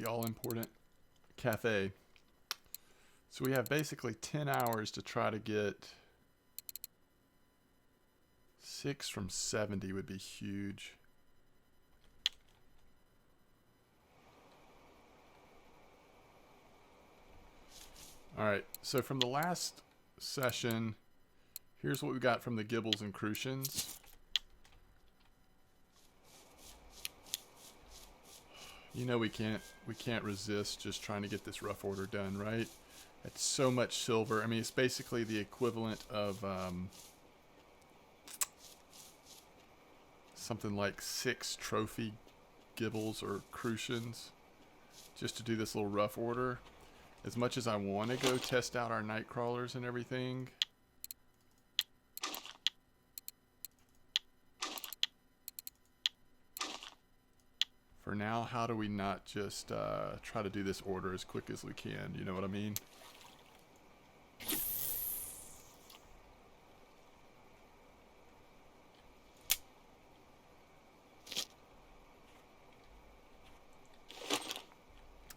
the all-important cafe. So we have basically 10 hours to try to get 6 from 70 would be huge. Alright, so from the last session, here's what we got from the Gibbles and Crucians. You know we can't resist just trying to get this rough order done, right? It's so much silver. I mean, it's basically the equivalent of something like 6 trophy Gibbles or Crucians just to do this little rough order. As much as I want to go test out our night crawlers and everything, for now, how do we not just try to do this order as quick as we can? You know what I mean?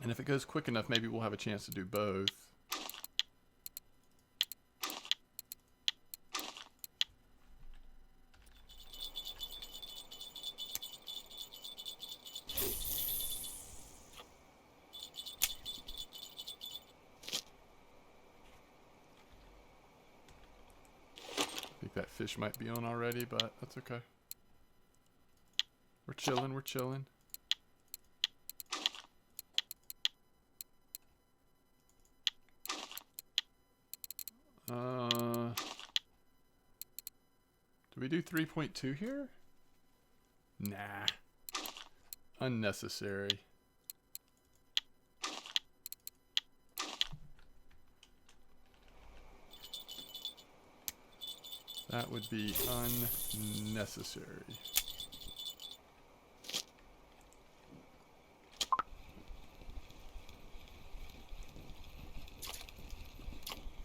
And if it goes quick enough, maybe we'll have a chance to do both. I think that fish might be on already, but that's okay. We're chilling, we're chilling. Do we do 3.2 here? Nah. Unnecessary. That would be unnecessary.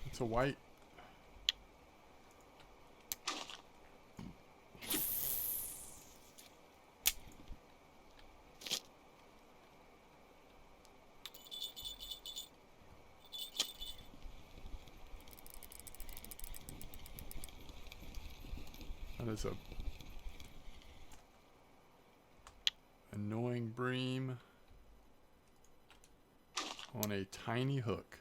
It's a white. That is a annoying bream on a tiny hook.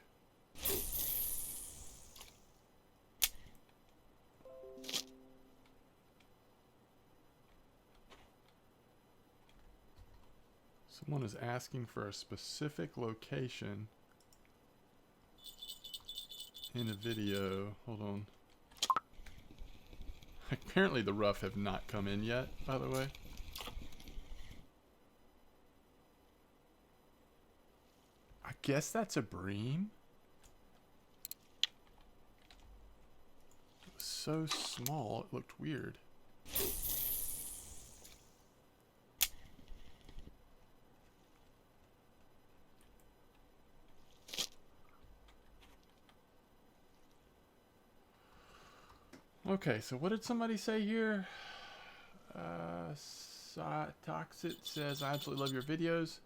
Someone is asking for a specific location in a video. Hold on. Apparently the rough have not come in yet, by the way. I guess that's a bream. It was so small, it looked weird. Okay, so what did somebody say here? Toxit says, I absolutely love your videos.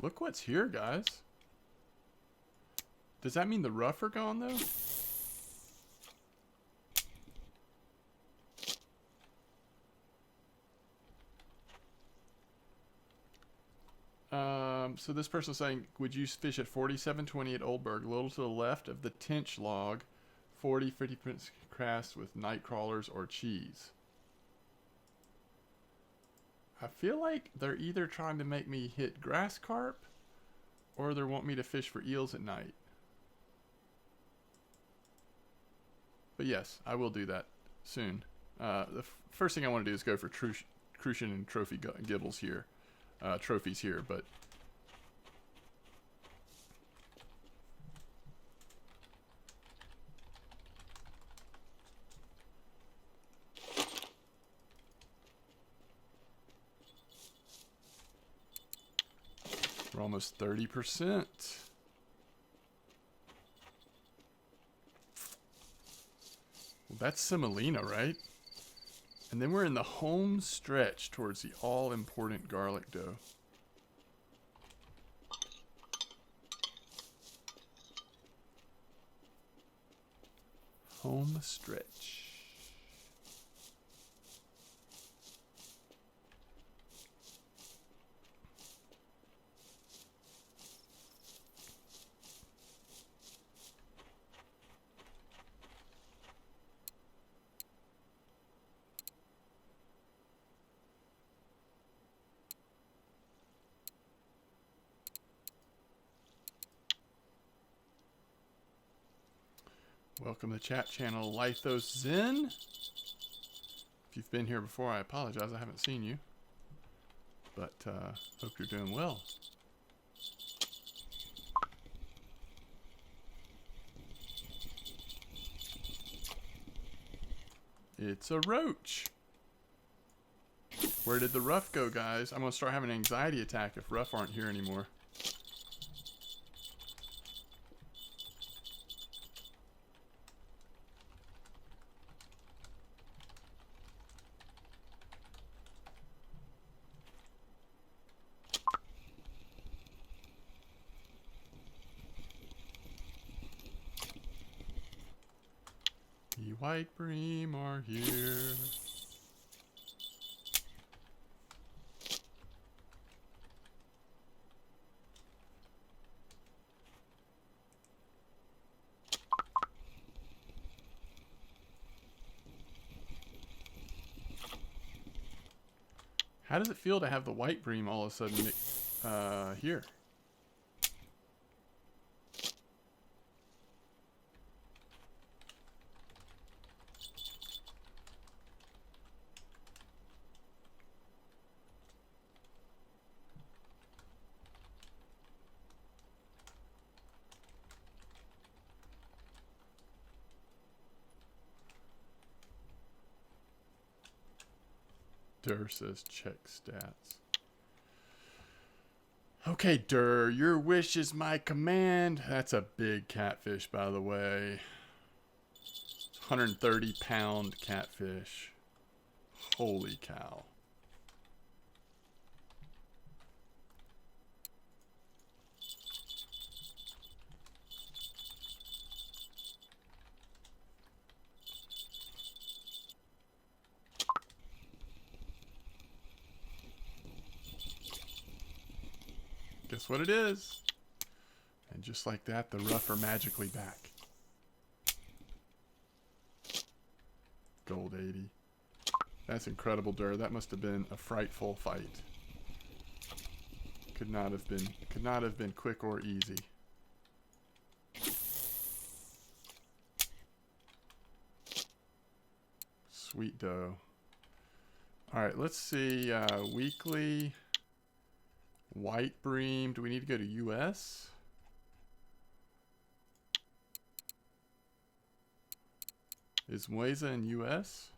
Look what's here, guys. Does that mean the rough are gone, though? So this person's saying, would you fish at 4720 at Oldberg, a little to the left of the Tench log, 50 cast with night crawlers or cheese? I feel like they're either trying to make me hit grass carp or they want me to fish for eels at night. But yes, I will do that soon. The first thing I want to do is go for Crucian and trophy gibbles here. Trophies here, but we're almost 30%. That's semolina, right? And then we're in the home stretch towards the all-important garlic dough. Home stretch. Welcome to the chat channel, Lithos Zen. If you've been here before, I apologize. I haven't seen you. But hope you're doing well. It's a roach. Where did the rough go, guys? I'm going to start having an anxiety attack if rough aren't here anymore. The white bream are here. How does it feel to have the white bream all of a sudden here? Durr says check stats. Okay, Durr, your wish is my command. That's a big catfish, by the way. 130-pound catfish. Holy cow. Guess what it is? And just like that, the rough are magically back. Gold 80. That's incredible, Durr. That must have been a frightful fight. Could not have been quick or easy. Sweet dough. All right, let's see. Weekly white bream. Do we need to go to US? Is Mueza in US?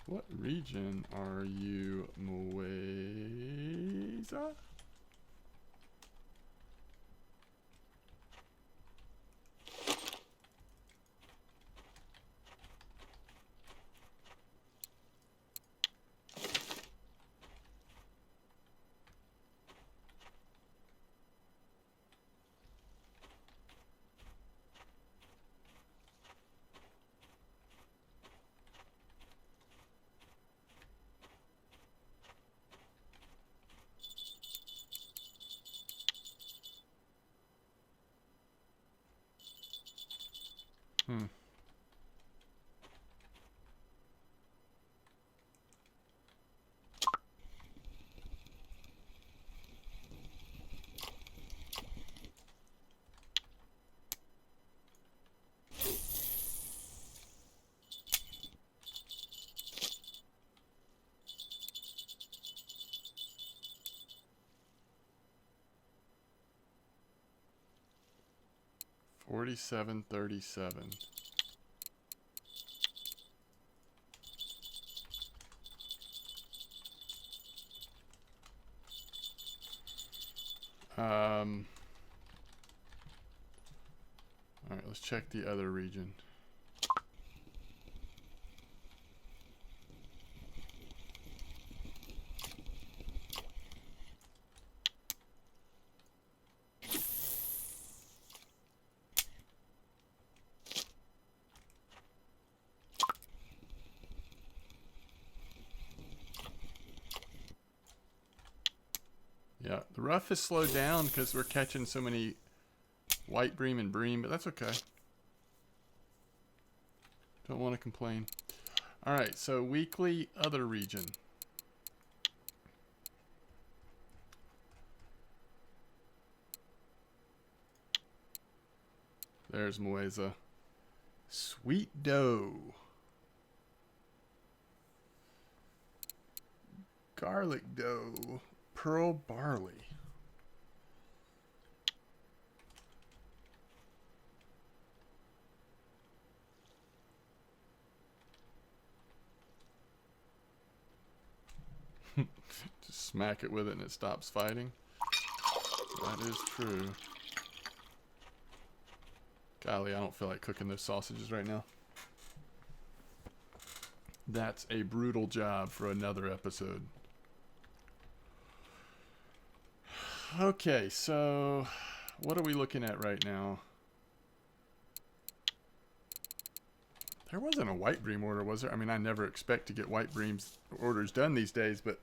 What region are you, Mueza? Hmm. $47.37. All right, let's check the other region. Yeah, the rough has slowed down because we're catching so many white bream and bream, but that's okay. Don't want to complain. All right, so weekly other region. There's Moeza. Sweet dough. Garlic dough. Pearl barley. Just smack it with it and it stops fighting. That is true. Golly, I don't feel like cooking those sausages right now. That's a brutal job for another episode. Okay, so what are we looking at right now? There wasn't a white bream order, was there? I mean, I never expect to get white breams orders done these days, but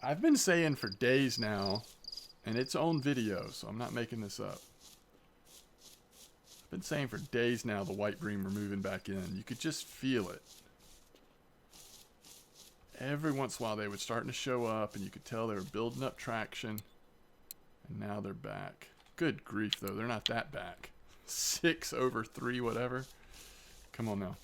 I've been saying for days now, and it's on video, so I'm not making this up. I've been saying for days now the white bream are moving back in. You could just feel it. Every once in a while they were starting to show up, and you could tell they were building up traction. And now they're back. Good grief, though. They're not that back. 6 over 3, whatever. Come on now.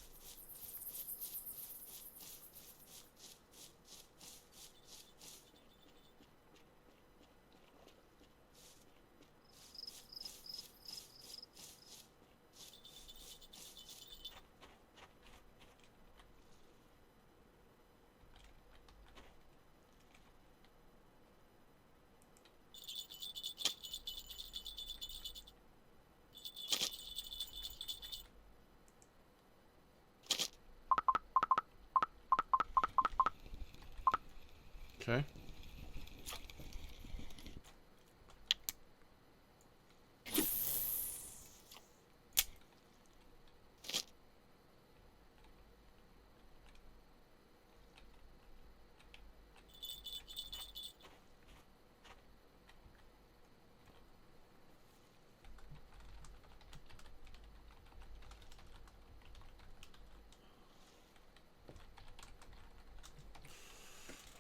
Okay.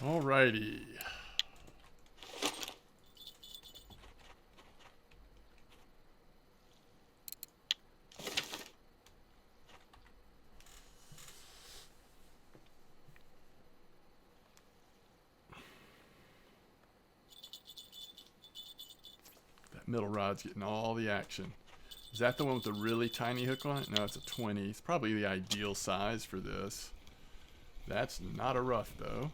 Alrighty. That middle rod's getting all the action. Is that the one with the really tiny hook on it? No, it's a 20. It's probably the ideal size for this. That's not a rough, though.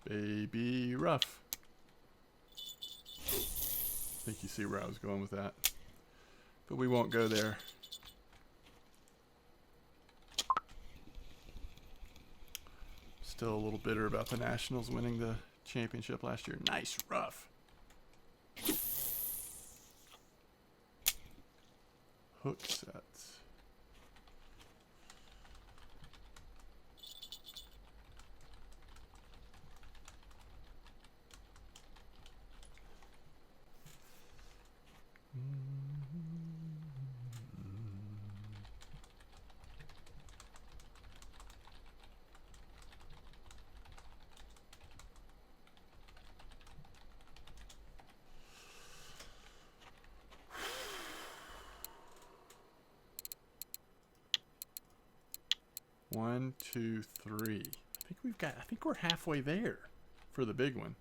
Baby rough. I think you see where I was going with that. But we won't go there. Still a little bitter about the Nationals winning the championship last year. Nice rough. Hook sets. One, two, three. I think we're halfway there for the big one.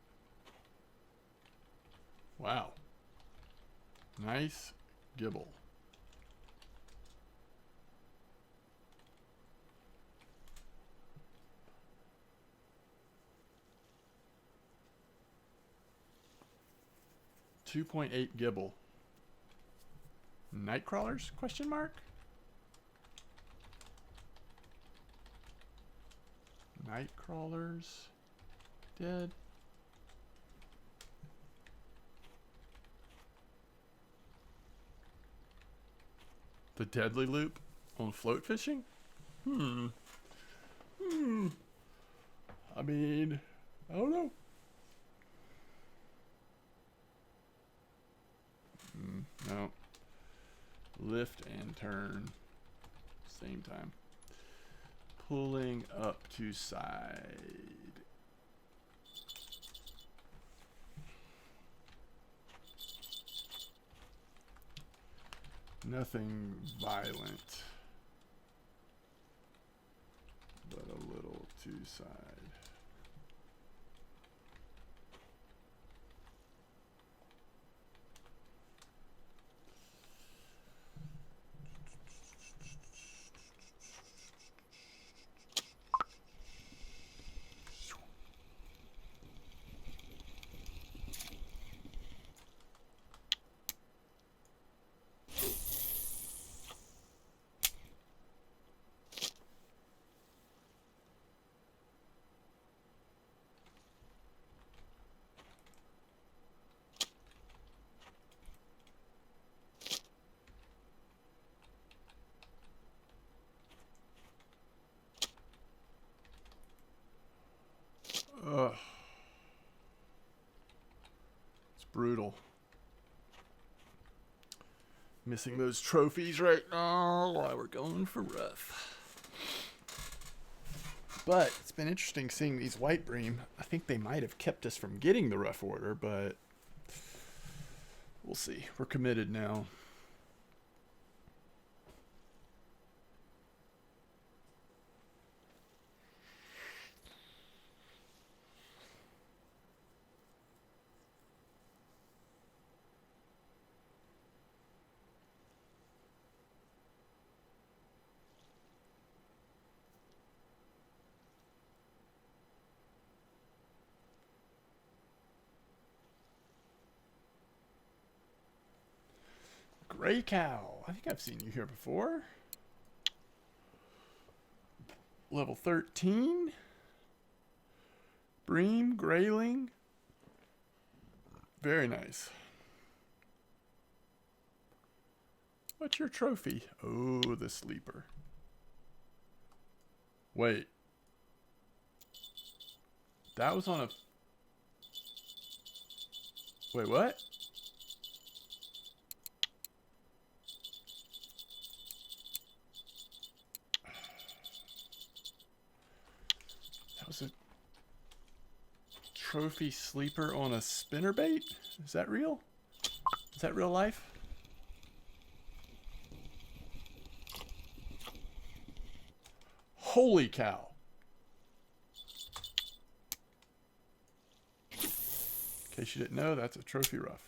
Wow. Nice gibble. .8 gibble. Night crawlers? Question mark. Night crawlers. Dead. The deadly loop on float fishing? I mean, I don't know. No. Lift and turn. Same time. Pulling up to side. Nothing violent, but a little to side. Ugh. It's brutal. Missing those trophies right now while we're going for rough. But it's been interesting seeing these white bream. I think they might have kept us from getting the rough order, but we'll see. We're committed now. Gray cow. I think I've seen you here before. Level 13. Bream, grayling. Very nice. What's your trophy? Oh, the sleeper. Wait. That was on a... Wait, what? That was a trophy sleeper on a spinnerbait? Is that real? Is that real life? Holy cow. In case you didn't know, that's a trophy rough.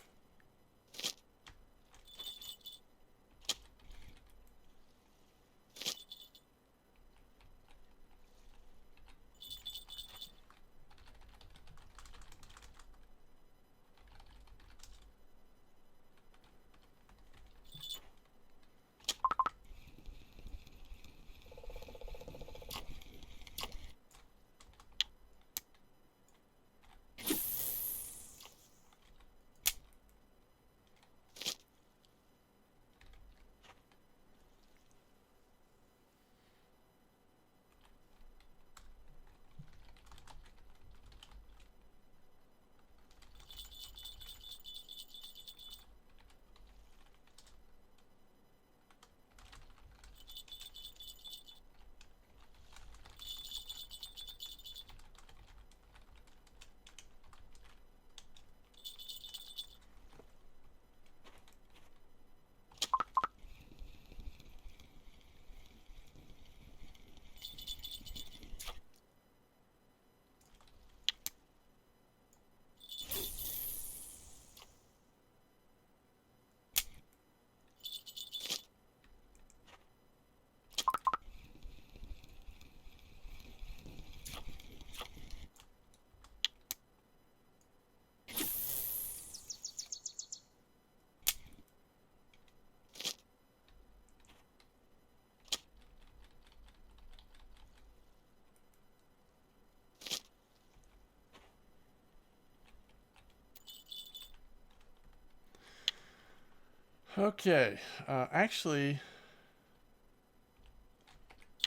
Okay. Actually.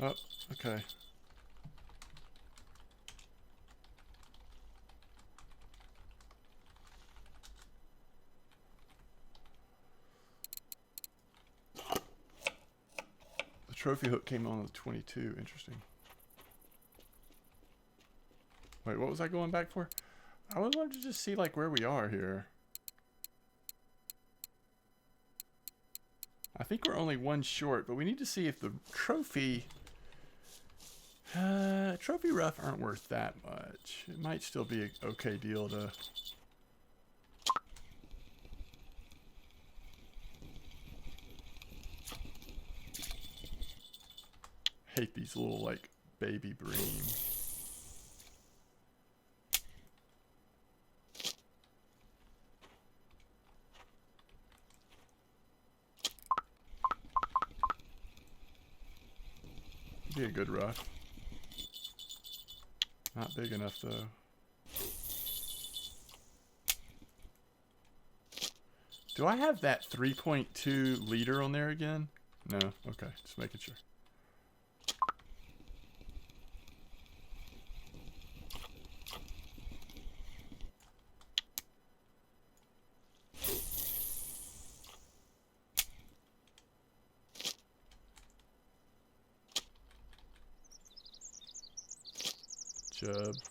Oh, okay. The trophy hook came on with 22. Interesting. Wait, what was I going back for? I would love to just see like where we are here. I think we're only one short, but we need to see if the trophy rough aren't worth that much. It might still be an okay deal to. Hate these little like baby bream. Be a good rough. Not big enough though. Do I have that 3.2 liter on there again? No. Okay, just making sure.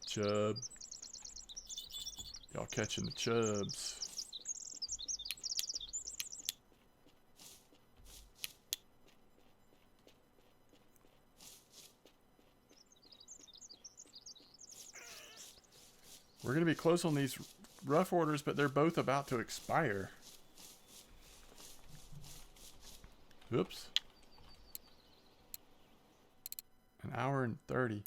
Chub. Y'all catching the chubs. We're going to be close on these rough orders, but they're both about to expire. Oops. An hour and 30.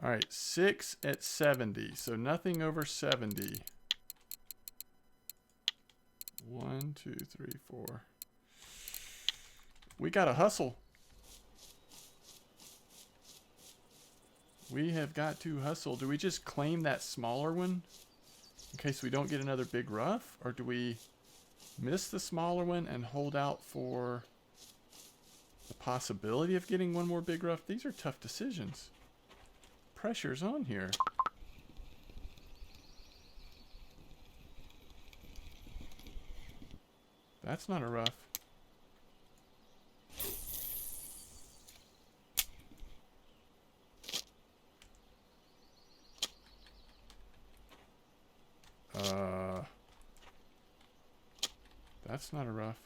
All right, 6 at 70, so nothing over 70. 1, 2, 3, 4. We got to hustle. We have got to hustle. Do we just claim that smaller one in case we don't get another big rough? Or do we miss the smaller one and hold out for the possibility of getting one more big rough? These are tough decisions. Pressure's on here. That's not a rough. That's not a rough.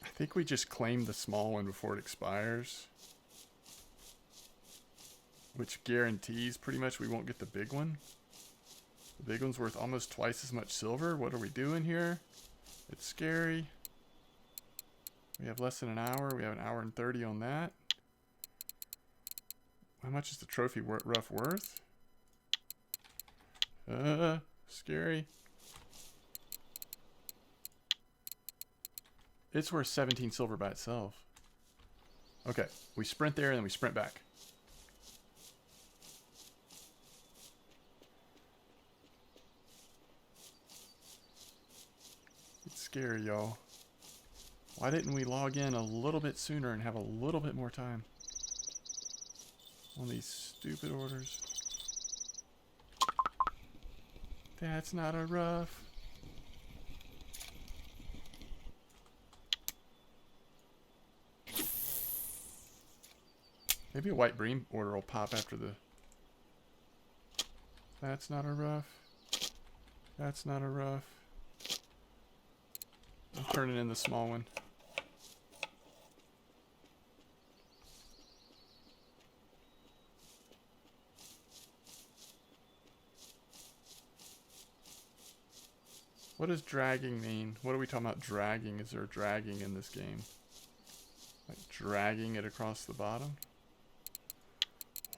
I think we just claim the small one before it expires, which guarantees pretty much we won't get the big one. The big one's worth almost twice as much silver. What are we doing here? It's scary. We have less than an hour. We have an hour and 30 on that. How much is the trophy rough worth? Scary. It's worth 17 silver by itself. Okay, we sprint there and then we sprint back. It's scary, y'all. Why didn't we log in a little bit sooner and have a little bit more time on these stupid orders? That's not a rough. Maybe a white bream order will pop after the... That's not a rough. That's not a rough. I'm turning in the small one. What does dragging mean? What are we talking about dragging? Is there dragging in this game? Like dragging it across the bottom?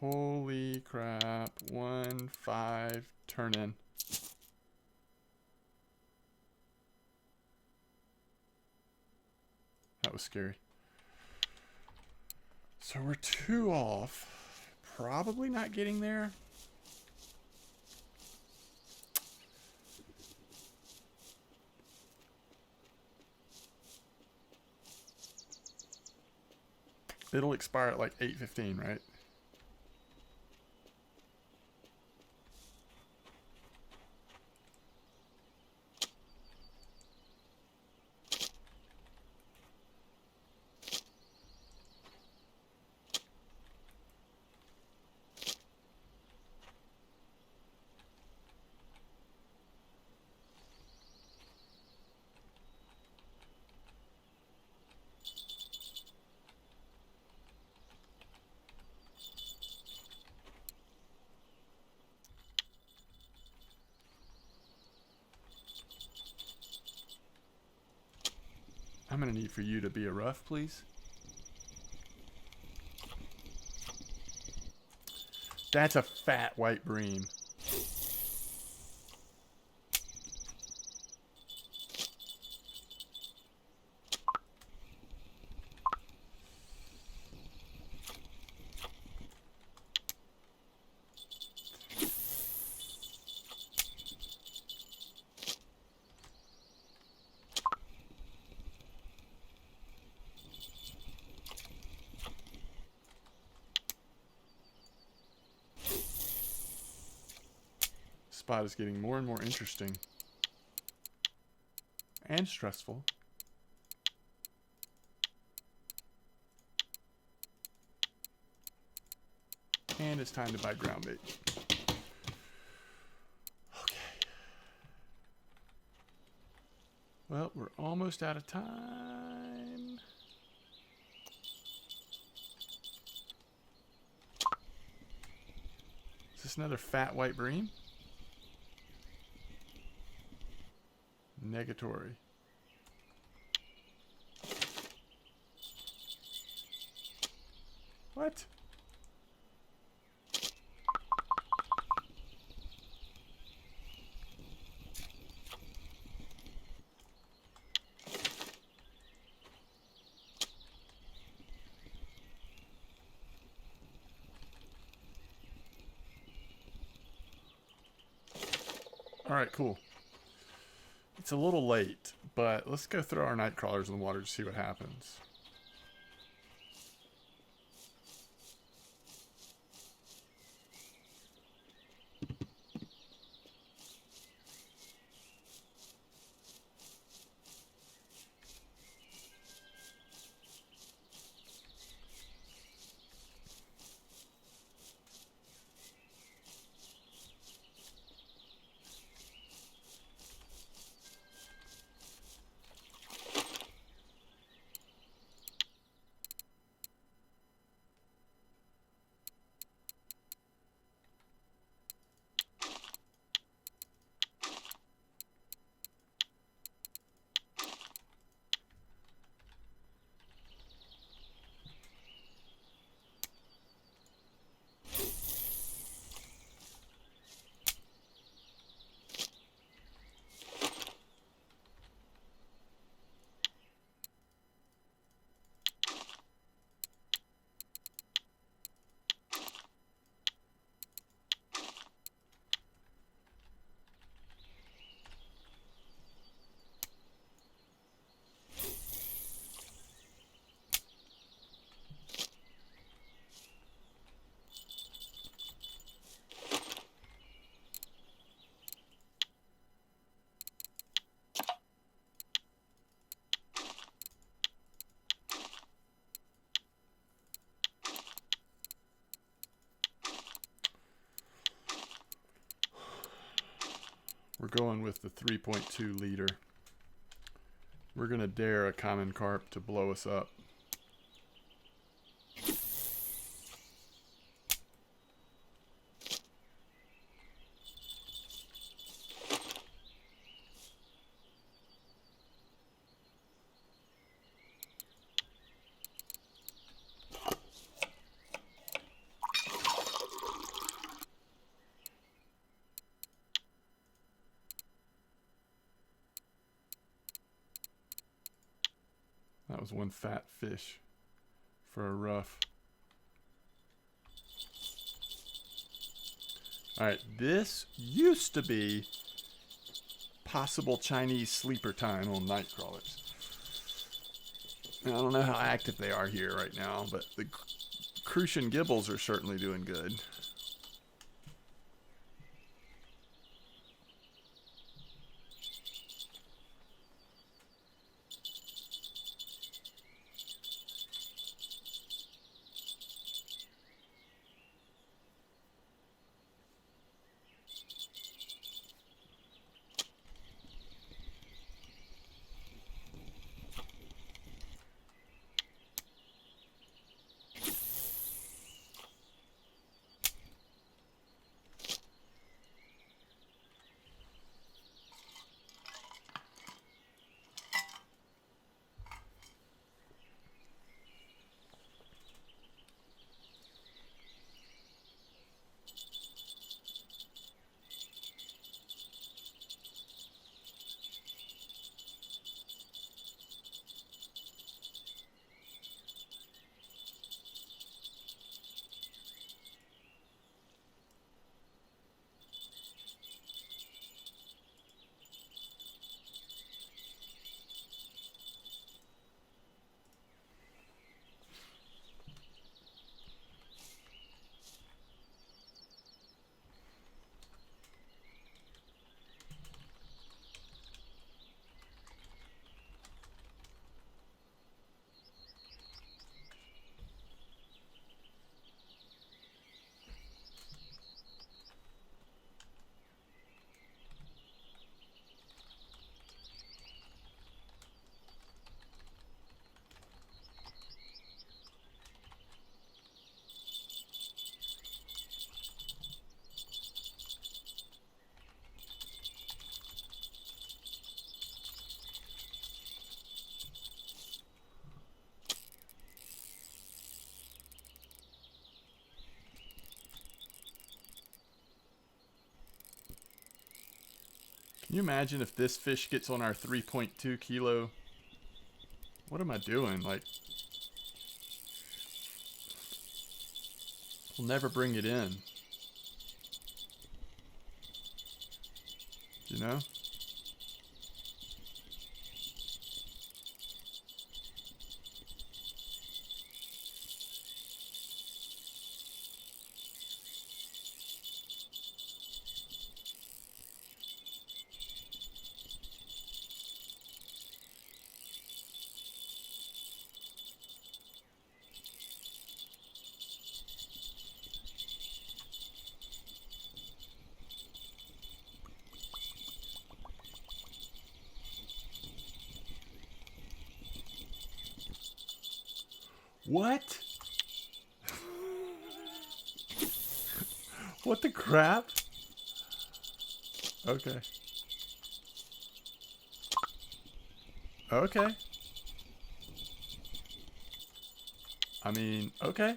Holy crap. 1, 5, turn in. That was scary. So we're 2 off. Probably not getting there. It'll expire at like 8:15, right? I'm going to need for you to be a rough, please. That's a fat white bream. Spot is getting more and more interesting and stressful. And it's time to buy ground bait. Okay. Well, we're almost out of time. Is this another fat white bream? Negatory. What? All right, cool. It's a little late, but let's go throw our night crawlers in the water to see what happens. We're going with the 3.2 liter. We're going to dare a common carp to blow us up. That was one fat fish for a rough. Alright, this used to be possible Chinese sleeper time on night crawlers. Now, I don't know how active they are here right now, but the Crucian gibbles are certainly doing good. Can you imagine if this fish gets on our 3.2 kilo? What am I doing? Like, we'll never bring it in. You know? What? What the crap? Okay. Okay. I mean, okay.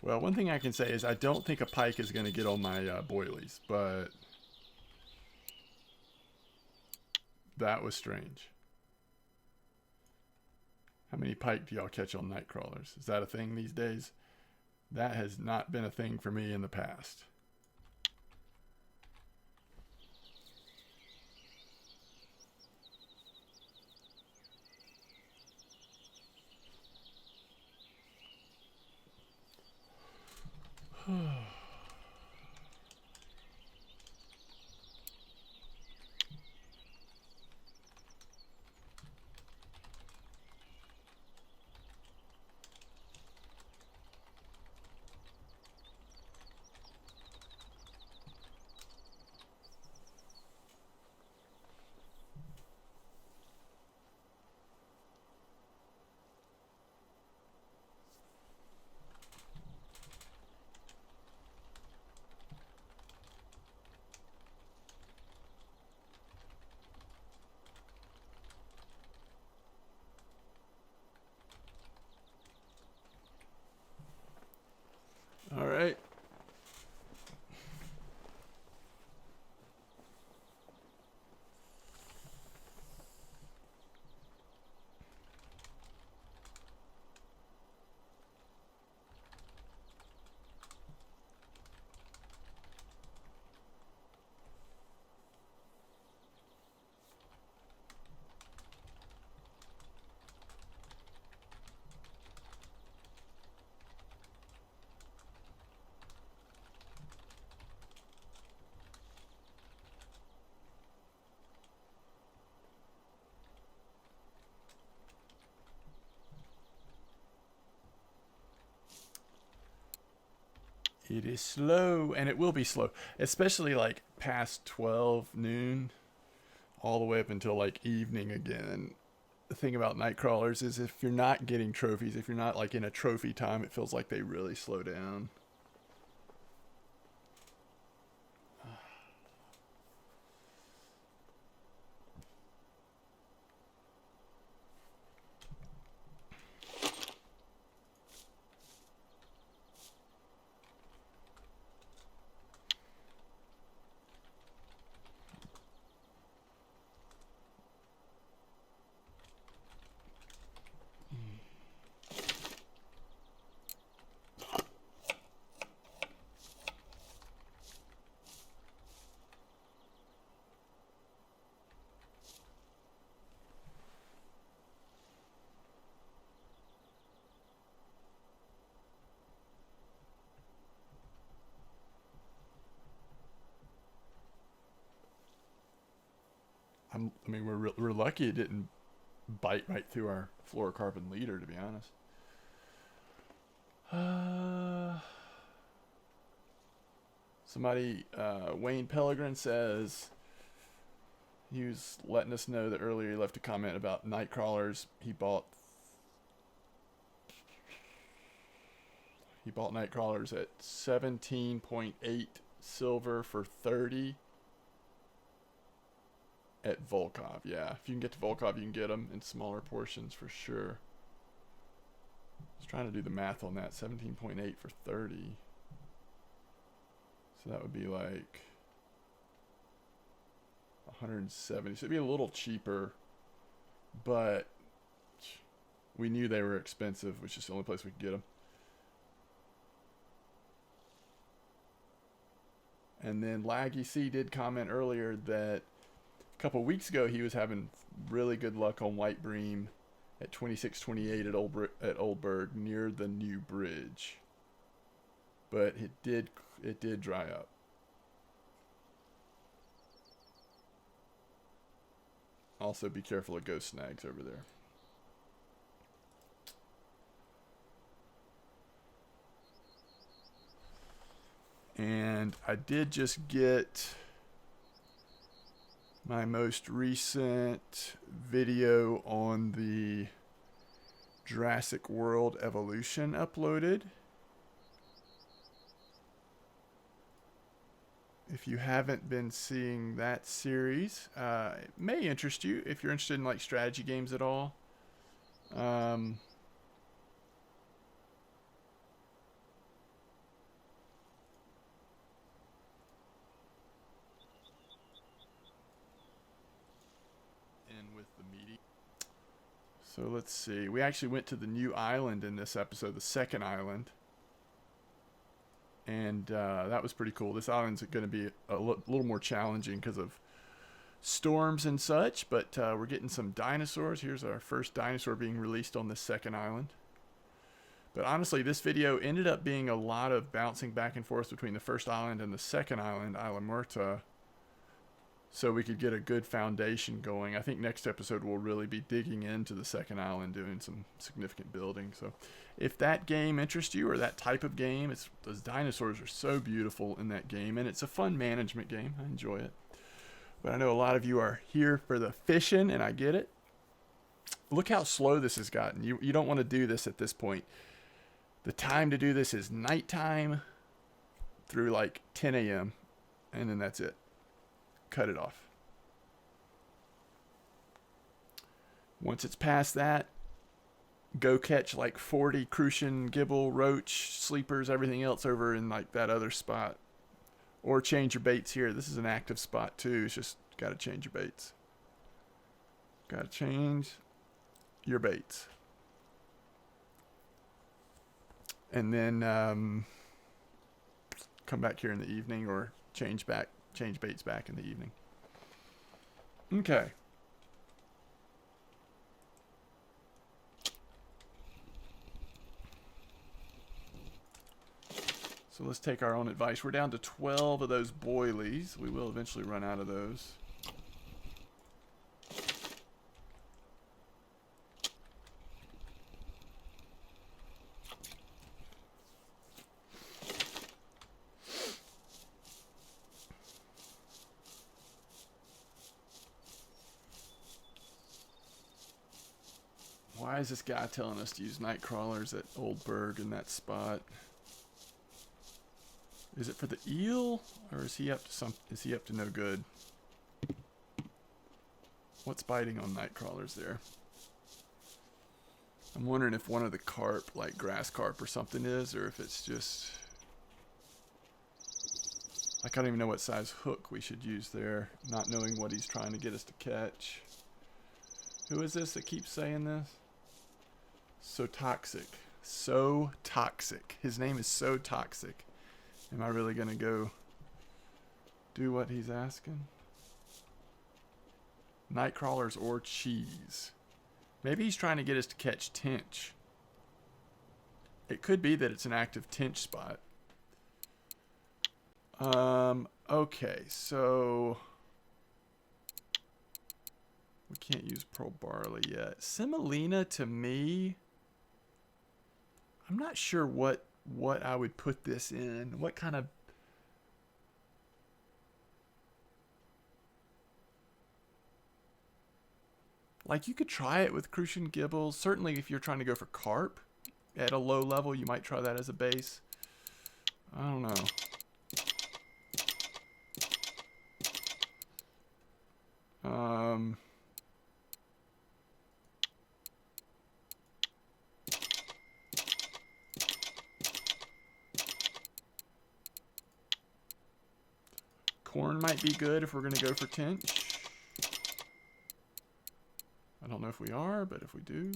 Well, one thing I can say is I don't think a pike is going to get on my boilies, but that was strange. How many pike do y'all catch on night crawlers? Is that a thing these days? That has not been a thing for me in the past. It is slow, and it will be slow, especially like past 12 noon, all the way up until like evening again. The thing about night crawlers is if you're not getting trophies, if you're not like in a trophy time, it feels like they really slow down. I mean, we're lucky it didn't bite right through our fluorocarbon leader, to be honest. Somebody, Wayne Pellegrin says he was letting us know that earlier he left a comment about night crawlers. He bought night crawlers at 17.8 silver for 30 at Volkov. Yeah, if you can get to Volkov, you can get them in smaller portions for sure. I was trying to do the math on that. 17.8 for 30. So that would be like 170. So it'd be a little cheaper, but we knew they were expensive, which is the only place we could get them. And then Laggy C did comment earlier that a couple weeks ago he was having really good luck on White Bream at 26.28 at Oldburg near the new bridge, but it did dry up. Also, be careful of ghost snags over there. And I did just get my most recent video on the Jurassic World Evolution uploaded. If you haven't been seeing that series, it may interest you if you're interested in like strategy games at all. With the meeting. So let's see. We actually went to the new island in this episode, the second island. And that was pretty cool. This island's going to be a little more challenging because of storms and such, but we're getting some dinosaurs. Here's our first dinosaur being released on this second island. But honestly, this video ended up being a lot of bouncing back and forth between the first island and the second island, Isla Muerta, so we could get a good foundation going. I think next episode we'll really be digging into the second island, doing some significant building. So if that game interests you, or that type of game, those dinosaurs are so beautiful in that game, and it's a fun management game. I enjoy it. But I know a lot of you are here for the fishing, and I get it. Look how slow this has gotten. You don't want to do this at this point. The time to do this is nighttime through like 10 a.m., and then that's it. Cut it off. Once it's past that, go catch like 40 crucian, gibble, roach, sleepers, everything else over in like that other spot. Or change your baits here. This is an active spot too. It's just got to change your baits. Got to change your baits. And then come back here in the evening, or change baits back in the evening. Okay. So let's take our own advice. We're down to 12 of those boilies. We will eventually run out of those. Why is this guy telling us to use night crawlers at Mosq-Burg in that spot? Is it for the eel, or is he up to is he up to no good? What's biting on night crawlers there? I'm wondering if one of the carp, like grass carp or something is, or if it's just... Like, I don't even know what size hook we should use there, not knowing what he's trying to get us to catch. Who is this that keeps saying this? So toxic. So toxic. His name is So Toxic. Am I really going to go do what he's asking? Night crawlers or cheese. Maybe he's trying to get us to catch tench. It could be that it's an active tench spot. Okay, so we can't use pearl barley yet. Semolina, to me, I'm not sure what I would put this in. What kind of... Like, you could try it with crucian gibbles. Certainly, if you're trying to go for carp at a low level, you might try that as a base. I don't know. Corn might be good if we're going to go for tench. I don't know if we are, but if we do.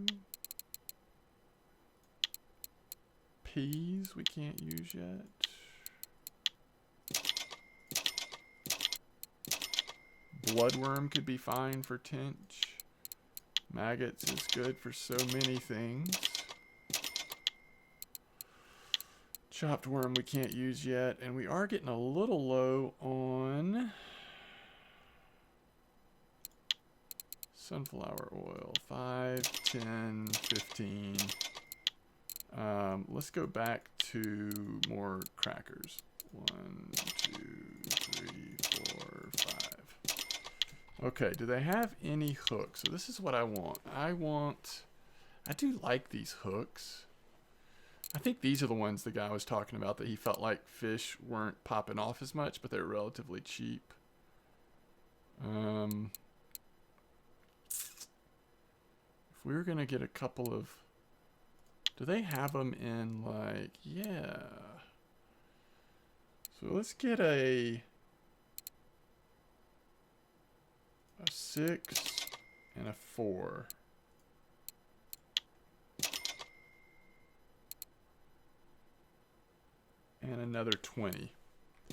Peas we can't use yet. Bloodworm could be fine for tench. Maggots is good for so many things. Chopped worm we can't use yet. And we are getting a little low on sunflower oil. 5, 10, 15. Let's go back to more crackers. 1, 2, 3, 4, 5. Okay, do they have any hooks? So this is what I want. I do like these hooks. I think these are the ones the guy was talking about, that he felt like fish weren't popping off as much, but they're relatively cheap. If we were going to get a couple of... Do they have them in, like... Yeah. So let's get a 6 and a 4. And another 20.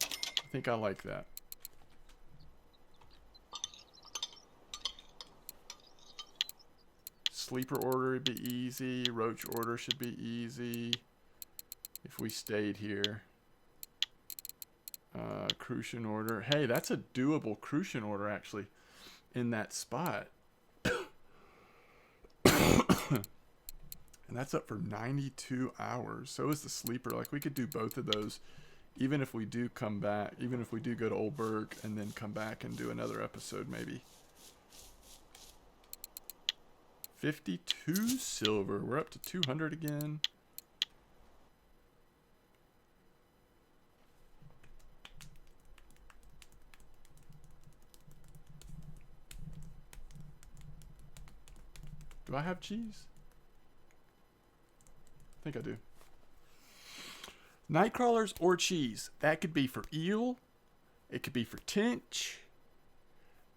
I think I like that. Sleeper order would be easy. Roach order should be easy if we stayed here. Crucian order. Hey, that's a doable Crucian order, actually, in that spot. And that's up for 92 hours. So is the sleeper. Like, we could do both of those, even if we do come back, even if we do go to Mosq-Burg and then come back and do another episode, maybe. 52 silver. We're up to 200 again. Do I have cheese? I think I do. Night crawlers or cheese. That could be for eel. It could be for tench.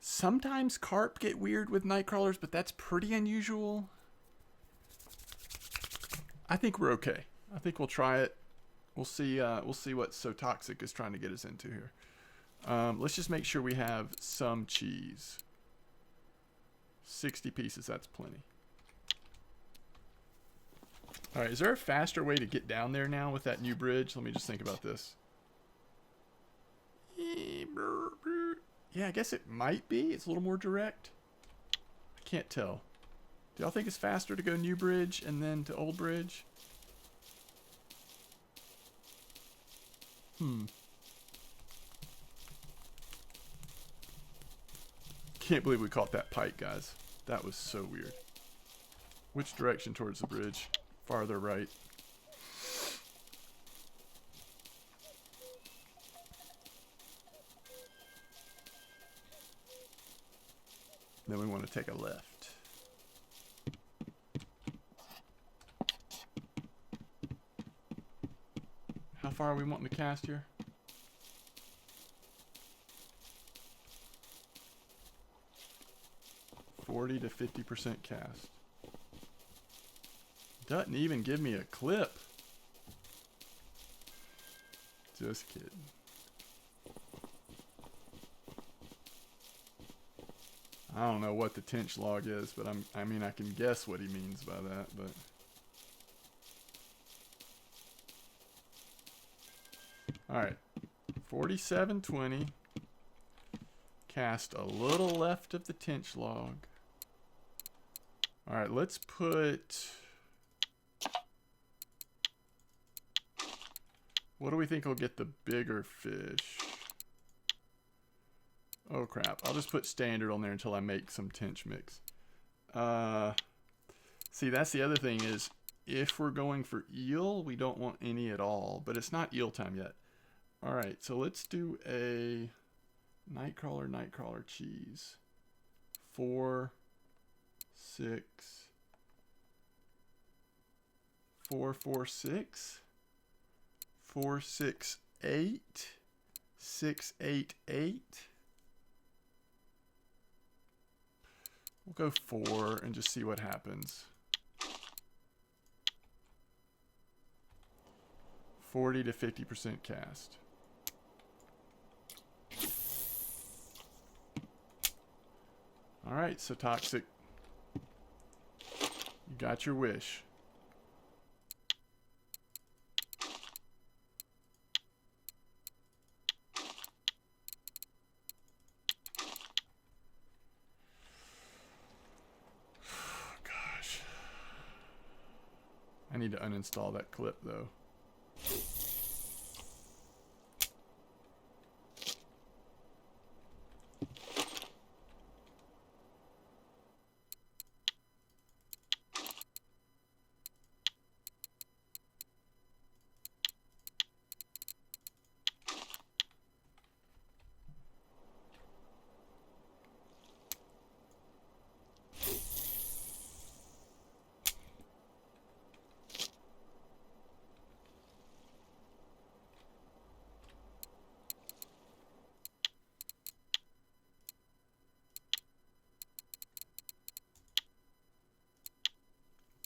Sometimes carp get weird with night crawlers, but that's pretty unusual. I think we're okay. I think we'll try it. We'll see what So Toxic is trying to get us into here. Let's just make sure we have some cheese. 60 pieces, that's plenty. All right, is there a faster way to get down there now with that new bridge? Let me just think about this. Yeah, I guess it might be. It's a little more direct. I can't tell. Do y'all think it's faster to go New Bridge and then to Old Bridge? Can't believe we caught that pike, guys. That was so weird. Which direction towards the bridge? Farther right. Then we want to take a left. How far are we wanting to cast here? $40 to 50% cast. Doesn't even give me a clip. Just kidding. I don't know what the tench log is, but I mean I can guess what he means by that, but alright. 4720. Cast a little left of the tench log. Alright, let's put... What do we think will get the bigger fish? Oh crap, I'll just put standard on there until I make some tench mix. See, that's the other thing is, if we're going for eel, we don't want any at all, but it's not eel time yet. Alright, so let's do a nightcrawler cheese. 4, 6, 4, 4, 6, 4, 6, 8, 6, 8, 8. We'll go 4 and just see what happens. 40 to 50% cast. Alright, so Toxic. You got your wish. Gosh. I need to uninstall that clip though.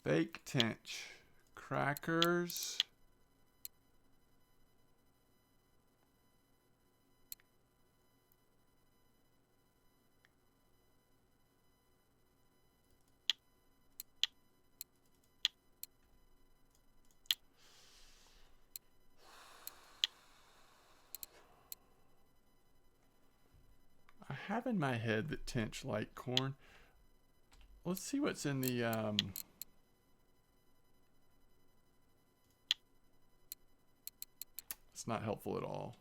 Fake tench. Crackers. I have in my head that tench like corn. Let's see what's in the it's not helpful at all.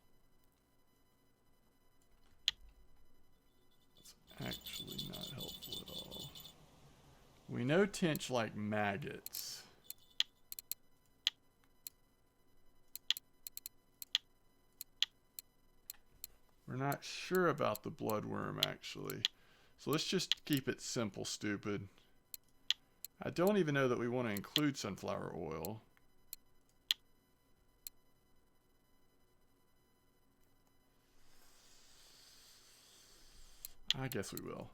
It's actually not helpful at all. We know tench like maggots. We're not sure about the bloodworm actually. So let's just keep it simple, stupid. I don't even know that we want to include sunflower oil. I guess we will.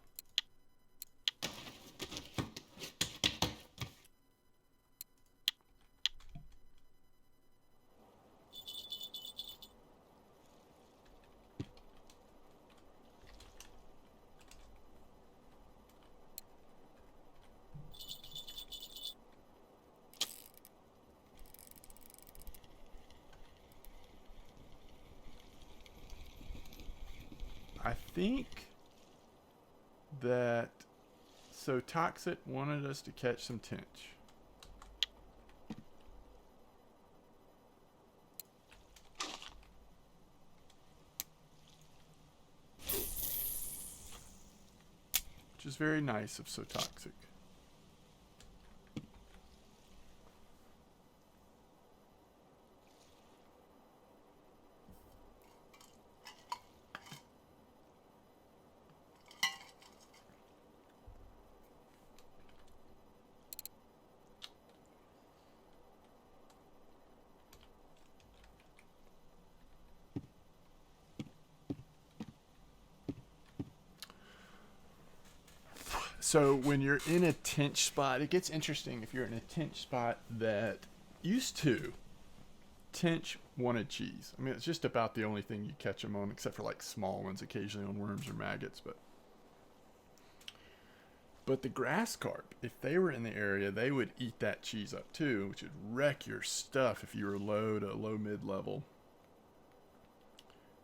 I think that, so Toxic wanted us to catch some tench. Which is very nice of So Toxic. So when you're in a tench spot, it gets interesting if you're in a tench spot that used to tench wanted cheese. I mean, it's just about the only thing you catch them on, except for like small ones occasionally on worms or maggots. But the grass carp, if they were in the area, they would eat that cheese up too, which would wreck your stuff if you were low to low mid level.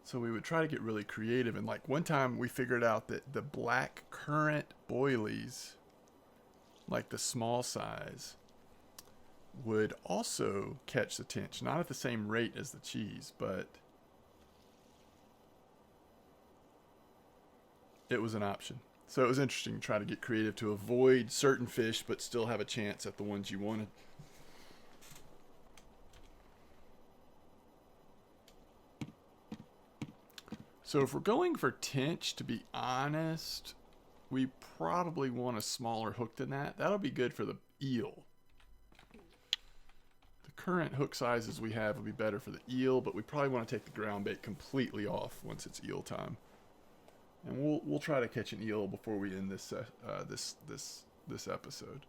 So we would try to get really creative. And like one time we figured out that the black currant boilies, like the small size, would also catch the tench. Not at the same rate as the cheese, but it was an option. So it was interesting to try to get creative to avoid certain fish, but still have a chance at the ones you wanted. So if we're going for tench, to be honest, we probably want a smaller hook than that. That'll be good for the eel. The current hook sizes we have will be better for the eel, but we probably want to take the ground bait completely off once it's eel time. And we'll try to catch an eel before we end this this episode.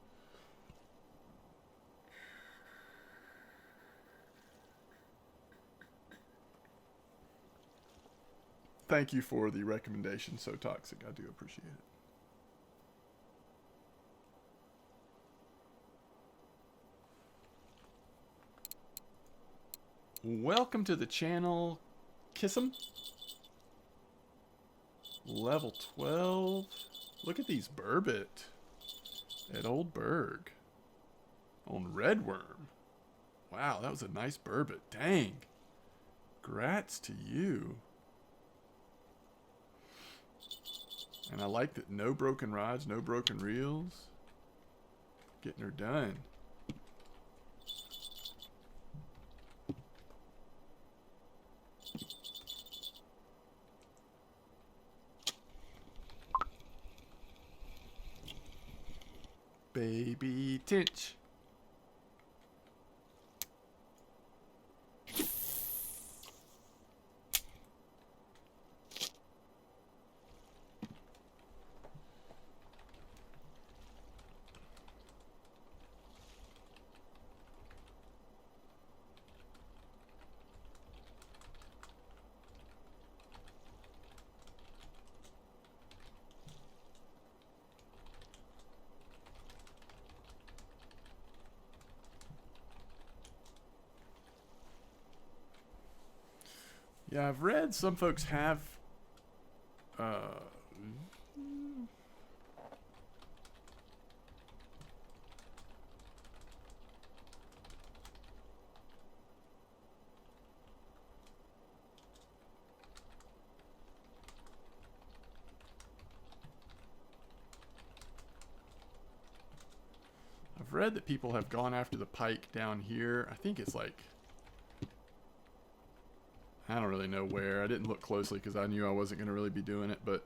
Thank you for the recommendation, So Toxic. I do appreciate it. Welcome to the channel, Kiss'em. Level 12. Look at these burbot at Old Berg on Redworm. Wow, that was a nice burbot. Dang. Grats to you. And I like that no broken rods, no broken reels. Getting her done. Baby tench. Yeah, I've read some folks have I've read that people have gone after the pike down here. I think it's like, I don't really know where. I didn't look closely because I knew I wasn't going to really be doing it, but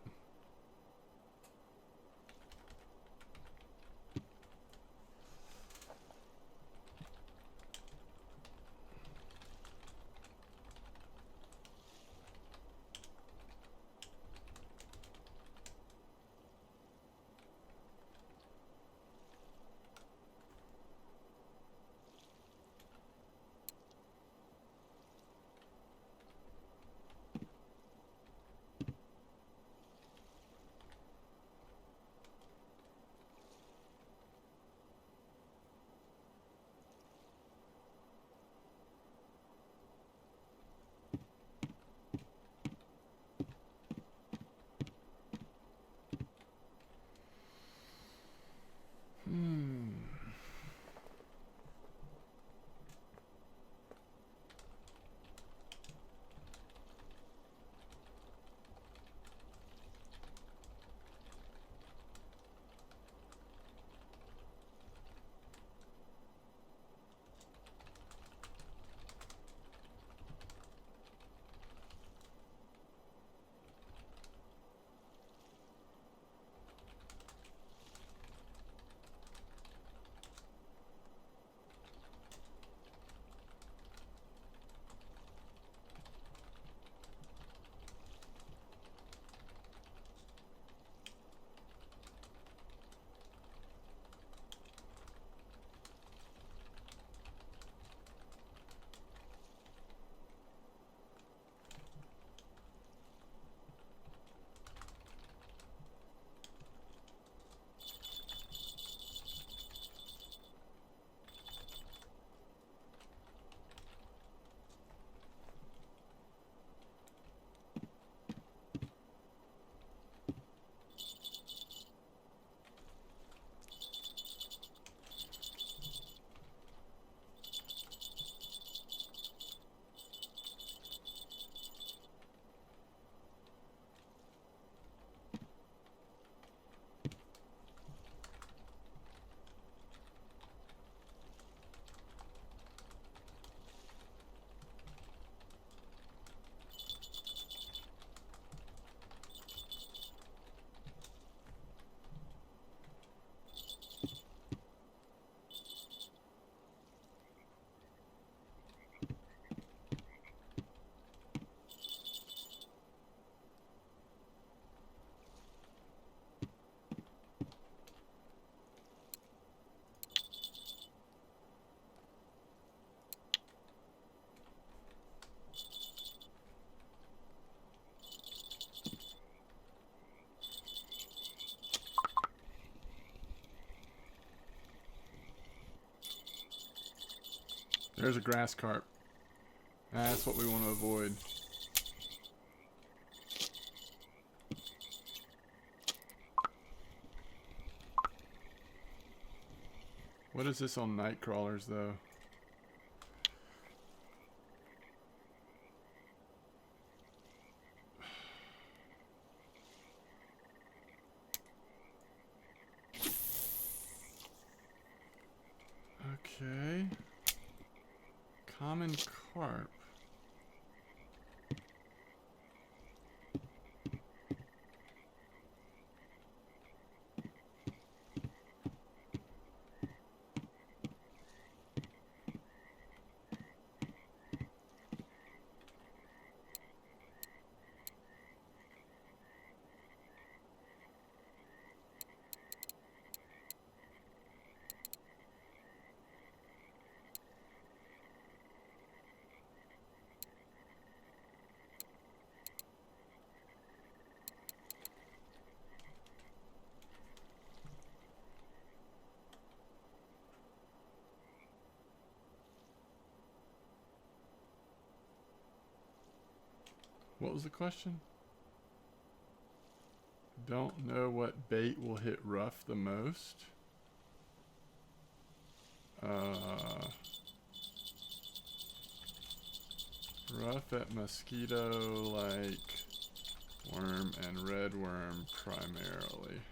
There's a grass carp. That's what we want to avoid. What is this on night crawlers, though? Okay. Common carp. What was the question? Don't know what bait will hit rough the most. Rough at mosquito, like worm and red worm primarily.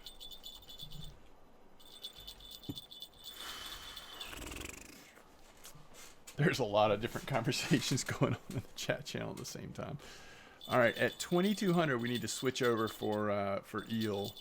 There's a lot of different conversations going on in the chat channel at the same time. All right, at 2200, we need to switch over for eel.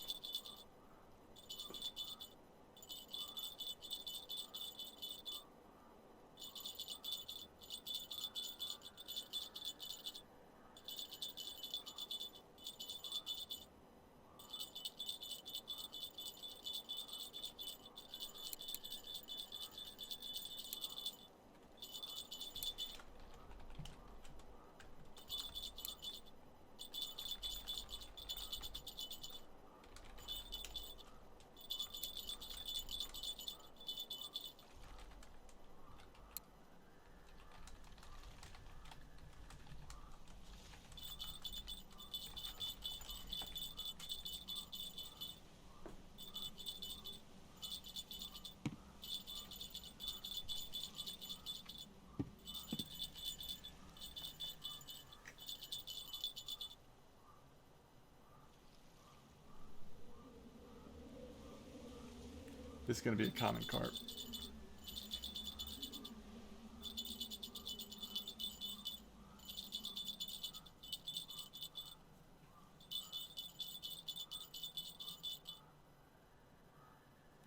This is going to be a common carp.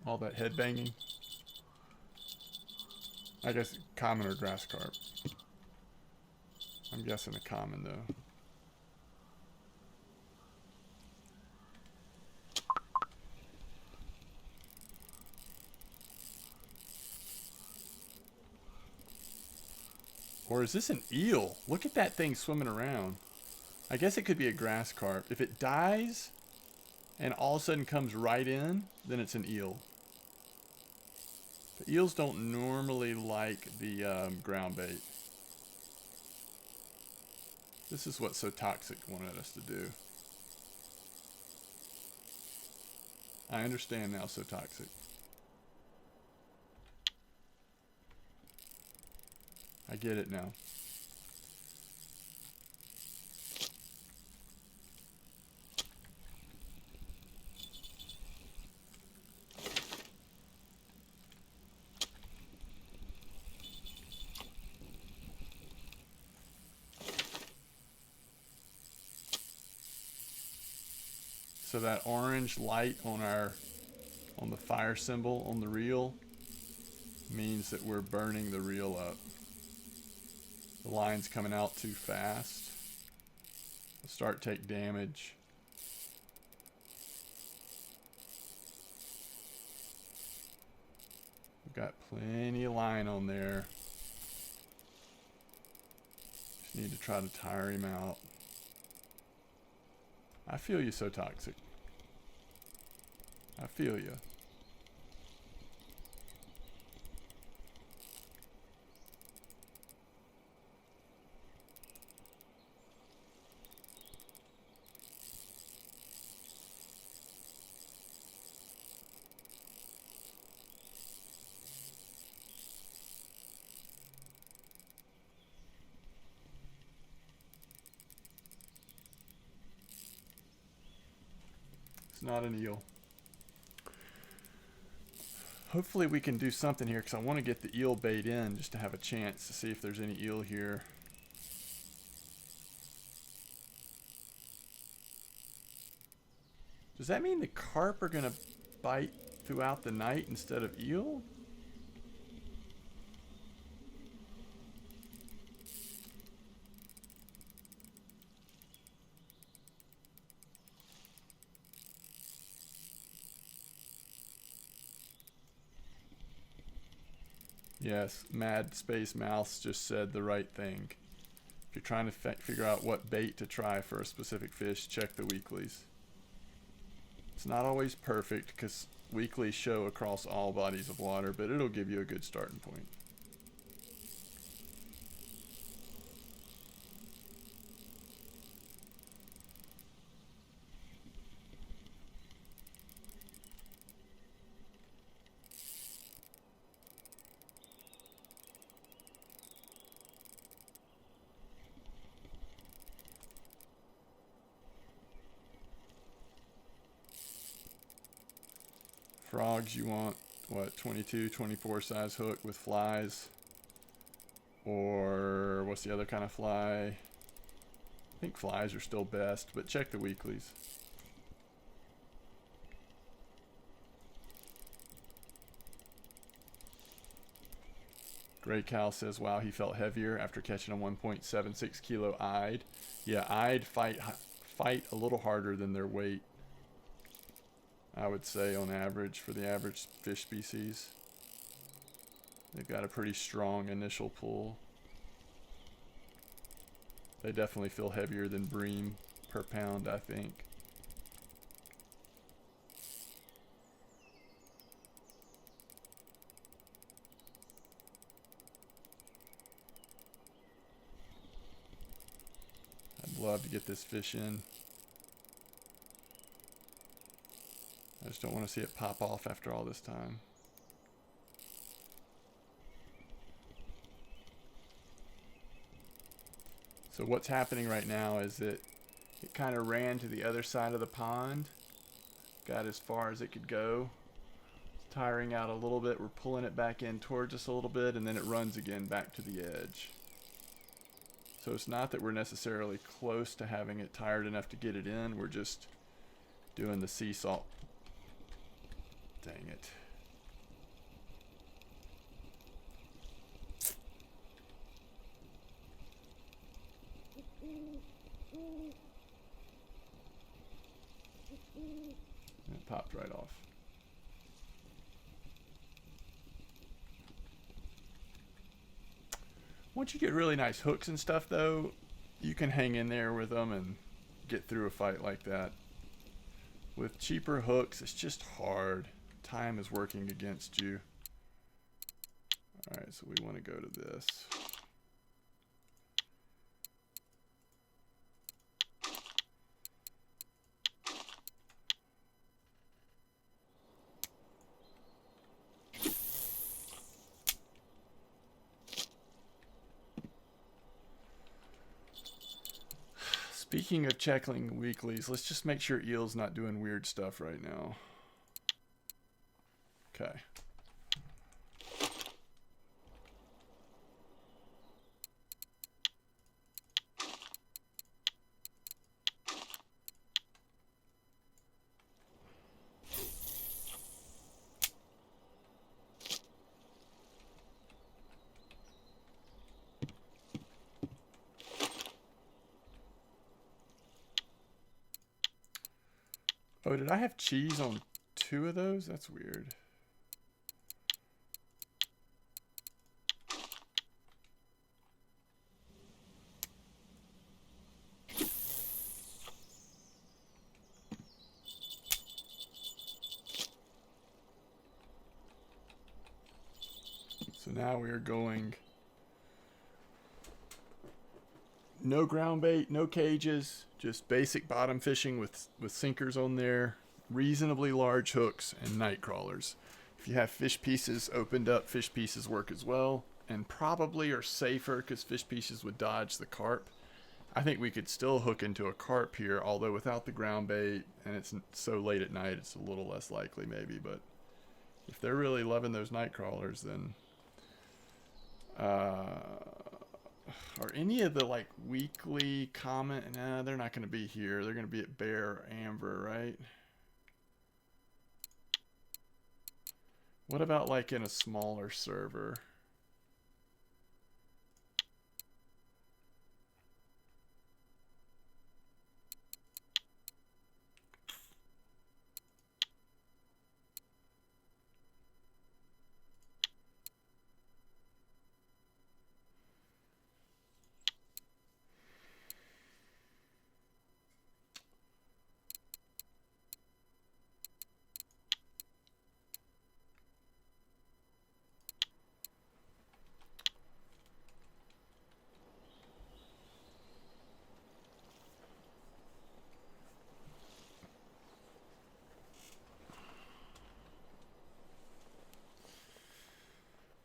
All that head banging. I guess common or grass carp. I'm guessing a common though. Or is this an eel? Look at that thing swimming around. I guess it could be a grass carp. If it dies and all of a sudden comes right in, then it's an eel. But eels don't normally like the ground bait. This is what So Toxic wanted us to do. I understand now, So Toxic. I get it now. So that orange light on the fire symbol on the reel means that we're burning the reel up. The line's coming out too fast. We'll start to take damage. We've got plenty of line on there. Just need to try to tire him out. I feel you, So Toxic. I feel you. not an eel. Hopefully we can do something here because I want to get the eel bait in just to have a chance to see if there's any eel here. Does that mean the carp are going to bite throughout the night instead of eel? Yes, Mad Space Mouse just said the right thing. If you're trying to figure out what bait to try for a specific fish, check the weeklies. It's not always perfect because weeklies show across all bodies of water, but it'll give you a good starting point. Frogs, you want, what, 22, 24 size hook with flies? Or what's the other kind of fly? I think flies are still best, but check the weeklies. Gray Cal says, wow, he felt heavier after catching a 1.76 kilo eyed. Yeah, eyed fight a little harder than their weight, I would say, on average, for the average fish species. They've got a pretty strong initial pull. They definitely feel heavier than bream per pound, I think. I'd love to get this fish in. I just don't want to see it pop off after all this time. So what's happening right now is that it kind of ran to the other side of the pond, got as far as it could go. It's tiring out a little bit. We're pulling it back in towards us a little bit, and then it runs again back to the edge. So it's not that we're necessarily close to having it tired enough to get it in. We're just doing the sea salt. Dang it. It popped right off. Once you get really nice hooks and stuff, though, you can hang in there with them and get through a fight like that. With cheaper hooks, it's just hard. Time is working against you. Alright, so we want to go to this. Speaking of checking weeklies, let's just make sure Eel's not doing weird stuff right now. Okay. Oh, did I have cheese on 2 of those? That's weird. So now we are going no ground bait, no cages, just basic bottom fishing with sinkers on there, reasonably large hooks, and night crawlers. If you have fish pieces opened up, fish pieces work as well, and probably are safer because fish pieces would dodge the carp. I think we could still hook into a carp here, although without the ground bait, and it's so late at night, it's a little less likely maybe. But if they're really loving those night crawlers, then are any of the like weekly common? Nah, they're not going to be here. They're going to be at Bear or Amber, right? What about like in a smaller server?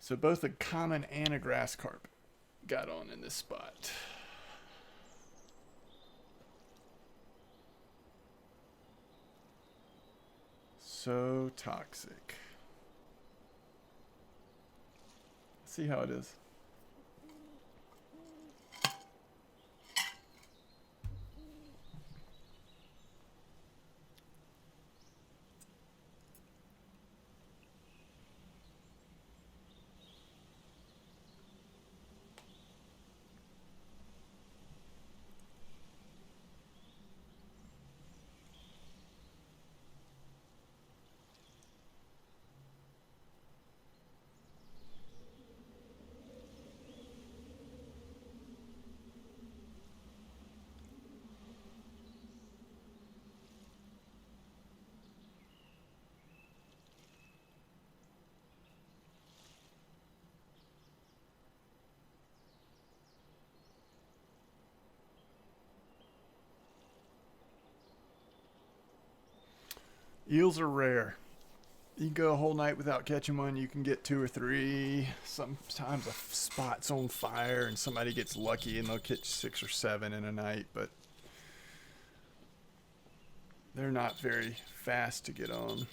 So both a common and a grass carp got on in this spot. So toxic. Let's see how it is. Eels are rare. You can go a whole night without catching one. You can get 2 or 3. Sometimes a spot's on fire and somebody gets lucky and they'll catch 6 or 7 in a night, but they're not very fast to get on.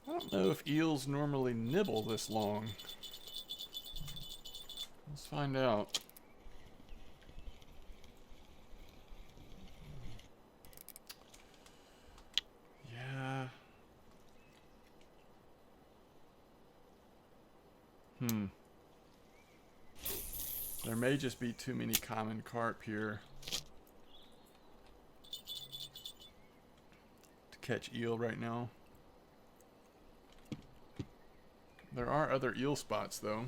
I don't know if eels normally nibble this long. Let's find out. Yeah. There may just be too many common carp here to catch eel right now. There are other eel spots though.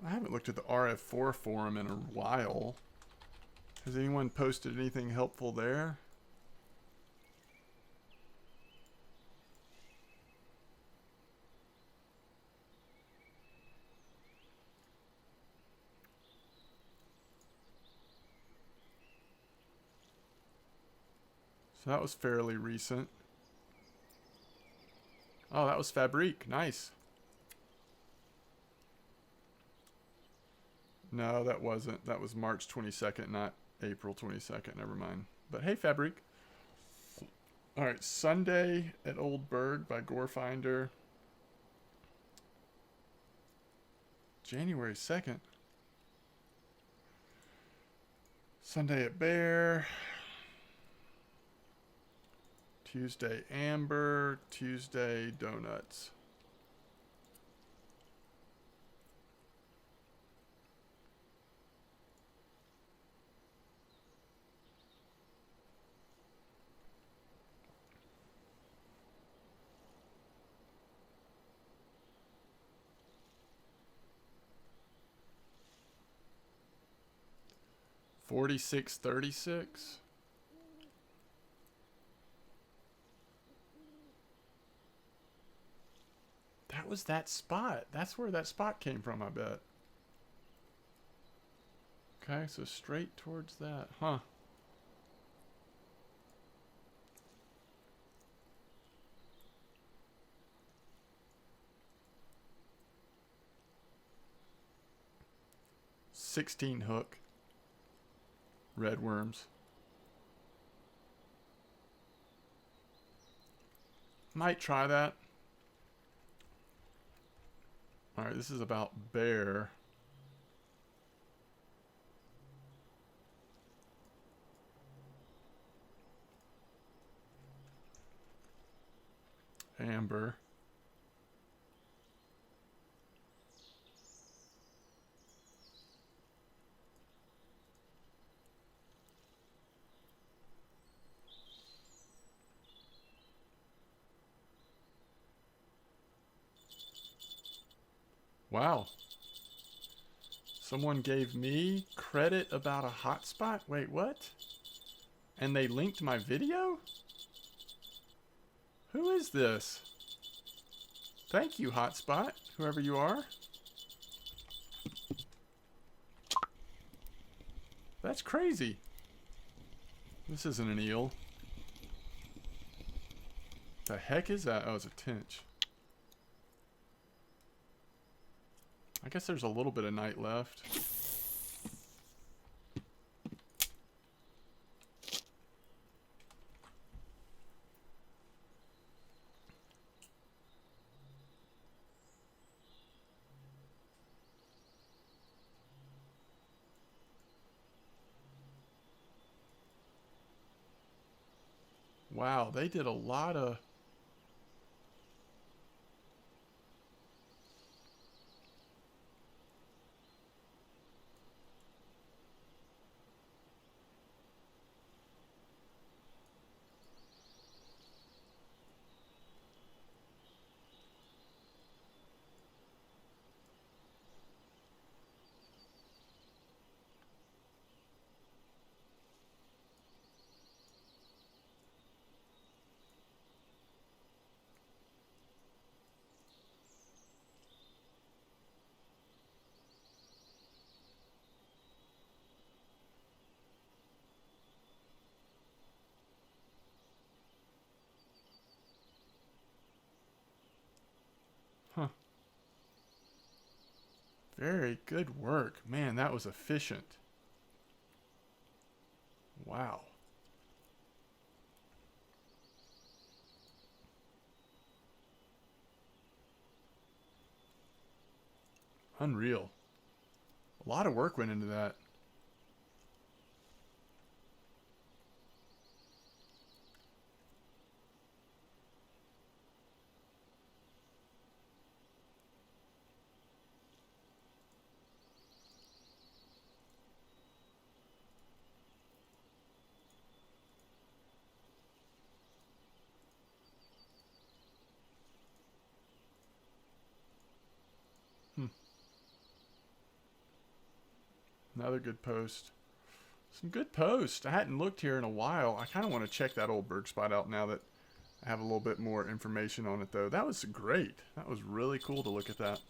I haven't looked at the RF4 forum in a while. Has anyone posted anything helpful there? So that was fairly recent. Oh, that was Fabrique. Nice. No, that wasn't. That was March 22nd, not April 22nd. Never mind. But hey, Fabrique. All right, Sunday at Old Bird by Gorefinder. January 2nd. Sunday at Bear. Tuesday Amber. Tuesday Donuts. $46.36. That was that spot. That's where that spot came from, I bet. Okay, so straight towards that. Huh. $16 hook. Red worms. Might try that. Alright, this is about Bear. Amber. Wow. Someone gave me credit about a hotspot? Wait, what? And they linked my video? Who is this? Thank you, hotspot, whoever you are. That's crazy. This isn't an eel. The heck is that? Oh, it's a tench. I guess there's a little bit of night left. Wow, they did a lot of... Huh. Very good work. Man, that was efficient. Wow. Unreal. A lot of work went into that. Another good post. Some good posts. I hadn't looked here in a while. I kind of want to check that old Berg spot out now that I have a little bit more information on it, though. That was great. That was really cool to look at that.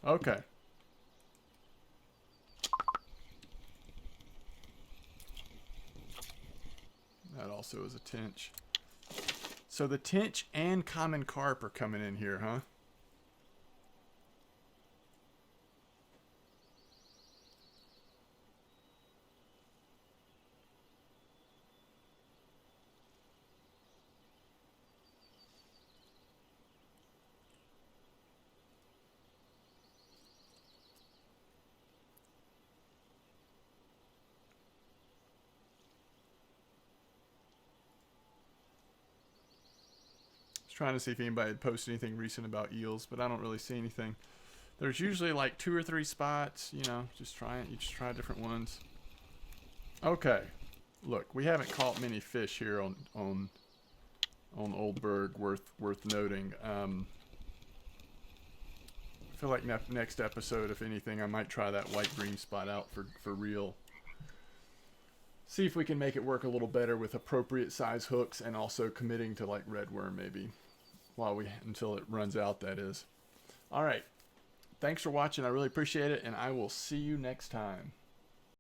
Okay. That also is a tench. So the tench and common carp are coming in here, huh? trying to see if anybody had posted anything recent about eels, but I don't really see anything. There's usually like 2 or 3 spots, you know, just try it. You just try different ones. Okay. Look, we haven't caught many fish here on Old Berg worth noting. I feel like next episode, if anything, I might try that white green spot out for real. See if we can make it work a little better with appropriate size hooks and also committing to like red worm maybe until it runs out, that is. All right. Thanks for watching. I really appreciate it, and I will see you next time.